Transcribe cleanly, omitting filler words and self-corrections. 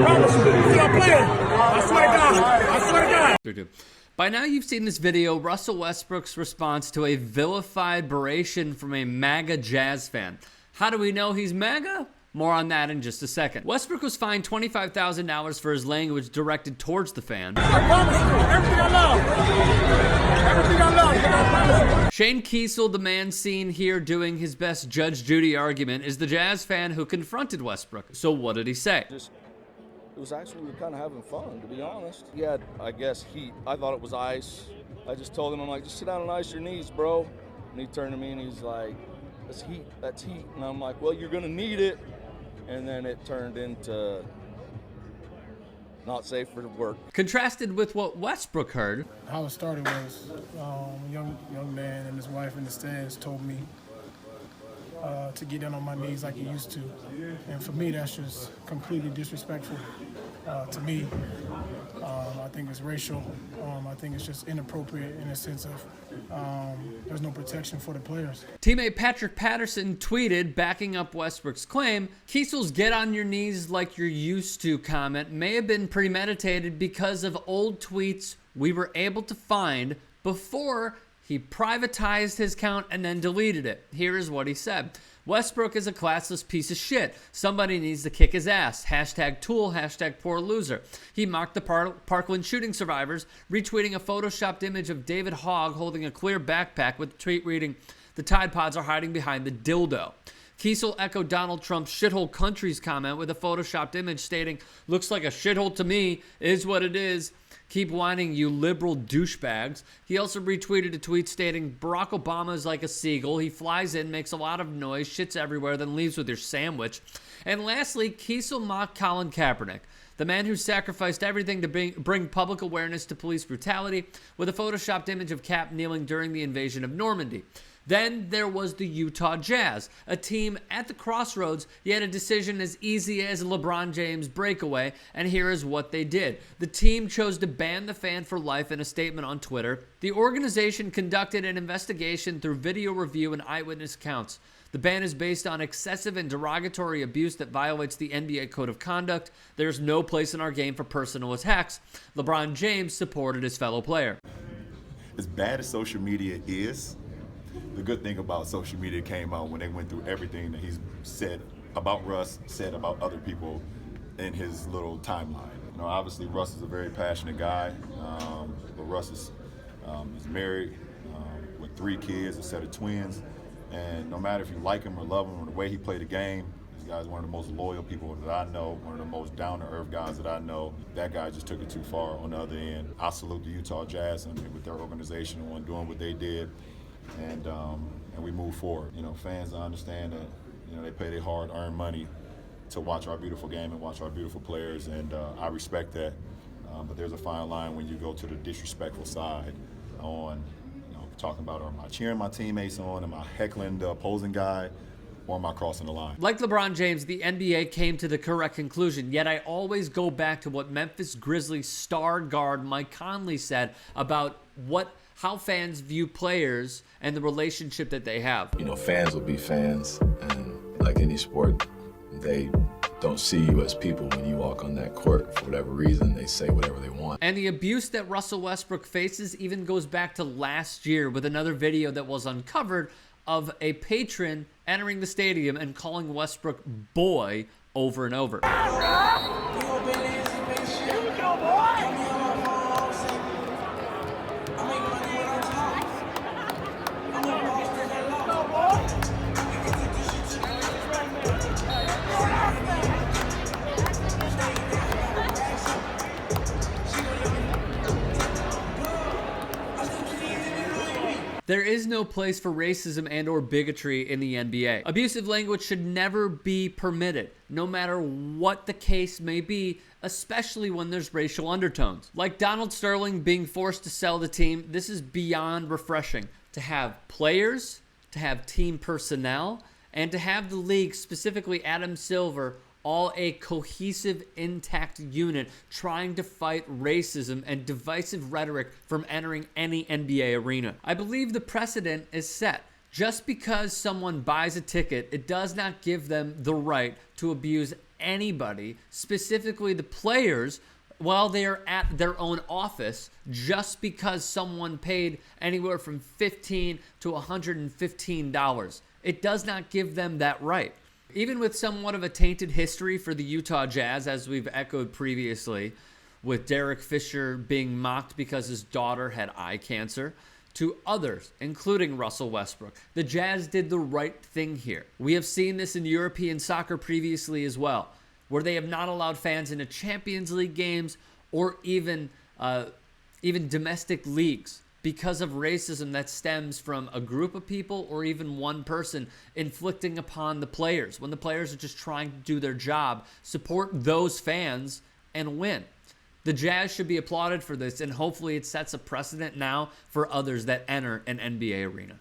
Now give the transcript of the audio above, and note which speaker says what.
Speaker 1: promise you. See, I'm playing. I swear to God. I swear to God.
Speaker 2: By now you've seen this video, Russell Westbrook's response to a vilified beration from a MAGA Jazz fan. How do we know he's MAGA? More on that in just a second. Westbrook was fined $25,000 for his language directed towards the fan.
Speaker 1: I promise you. Everything I love. Everything I love. I promise you.
Speaker 2: Shane Keisel, the man seen here doing his best Judge Judy argument, is the Jazz fan who confronted Westbrook. So what did he say?
Speaker 3: It was actually, we were kind of having fun, to be honest. He had, I guess, heat. I thought it was ice. I just told him, I'm like, just sit down and ice your knees, bro. And he turned to me and he's like, that's heat, that's heat. And I'm like, well, you're gonna need it. And then it turned into not safe for work.
Speaker 2: Contrasted with what Westbrook heard.
Speaker 4: How it started was a young man and his wife in the stands told me to get down on my knees like he used to. And for me, that's just completely disrespectful to me. I think it's racial. I think it's just inappropriate in a sense of there's no protection for the players.
Speaker 2: Teammate Patrick Patterson tweeted, backing up Westbrook's claim, Keisel's "get on your knees like you're used to" comment may have been premeditated because of old tweets we were able to find before he privatized his account and then deleted it. Here is what he said. Westbrook is a classless piece of shit. Somebody needs to kick his ass. Hashtag tool, hashtag poor loser. He mocked the Parkland shooting survivors, retweeting a photoshopped image of David Hogg holding a clear backpack with a tweet reading, "The Tide Pods are hiding behind the dildo." Keisel echoed Donald Trump's shithole countries comment with a photoshopped image stating, "Looks like a shithole to me, is what it is. Keep whining, you liberal douchebags." He also retweeted a tweet stating, "Barack Obama is like a seagull. He flies in, makes a lot of noise, shits everywhere, then leaves with your sandwich." And lastly, Keisel mocked Colin Kaepernick, the man who sacrificed everything to bring public awareness to police brutality, with a photoshopped image of Cap kneeling during the invasion of Normandy. Then there was the Utah Jazz, a team at the crossroads, yet a decision as easy as a LeBron James breakaway, and here is what they did. The team chose to ban the fan for life in a statement on Twitter. The organization conducted an investigation through video review and eyewitness accounts. The ban is based on excessive and derogatory abuse that violates the NBA Code of Conduct. There's no place in our game for personal attacks. LeBron James supported his fellow player.
Speaker 5: As bad as social media is, the good thing about social media came out when they went through everything that he's said about Russ, said about other people in his little timeline. You know, obviously Russ is a very passionate guy, but Russ is married with 3 kids, a set of twins, and no matter if you like him or love him or the way he played the game, this guy's one of the most loyal people that I know, one of the most down-to-earth guys that I know. That guy just took it too far on the other end. I salute the Utah Jazz and with their organization and doing what they did. And we move forward. You know, fans understand that, you know, they pay their hard-earned money to watch our beautiful game and watch our beautiful players, and I respect that. But there's a fine line when you go to the disrespectful side on, you know, talking about, am I cheering my teammates on, am I heckling the opposing guy, or am I crossing the line?
Speaker 2: Like LeBron James, the NBA came to the correct conclusion, yet I always go back to what Memphis Grizzlies star guard Mike Conley said about how fans view players and the relationship that they have.
Speaker 6: You know, fans will be fans, and like any sport, they don't see you as people when you walk on that court. For whatever reason, they say whatever they want.
Speaker 2: And the abuse that Russell Westbrook faces even goes back to last year with another video that was uncovered of a patron entering the stadium and calling Westbrook boy over and over. There is no place for racism and or bigotry in the NBA. Abusive language should never be permitted, no matter what the case may be, especially when there's racial undertones. Like Donald Sterling being forced to sell the team, this is beyond refreshing. To have players, to have team personnel, and to have the league, specifically Adam Silver, all a cohesive, intact unit trying to fight racism and divisive rhetoric from entering any NBA arena. I believe the precedent is set. Just because someone buys a ticket, it does not give them the right to abuse anybody, specifically the players, while they are at their own office, just because someone paid anywhere from $15 to $115. It does not give them that right. Even with somewhat of a tainted history for the Utah Jazz, as we've echoed previously, with Derek Fisher being mocked because his daughter had eye cancer, to others, including Russell Westbrook, the Jazz did the right thing here. We have seen this in European soccer previously as well, where they have not allowed fans into Champions League games or even domestic leagues because of racism that stems from a group of people or even one person inflicting upon the players. When the players are just trying to do their job, support those fans and win. The Jazz should be applauded for this, and hopefully it sets a precedent now for others that enter an NBA arena.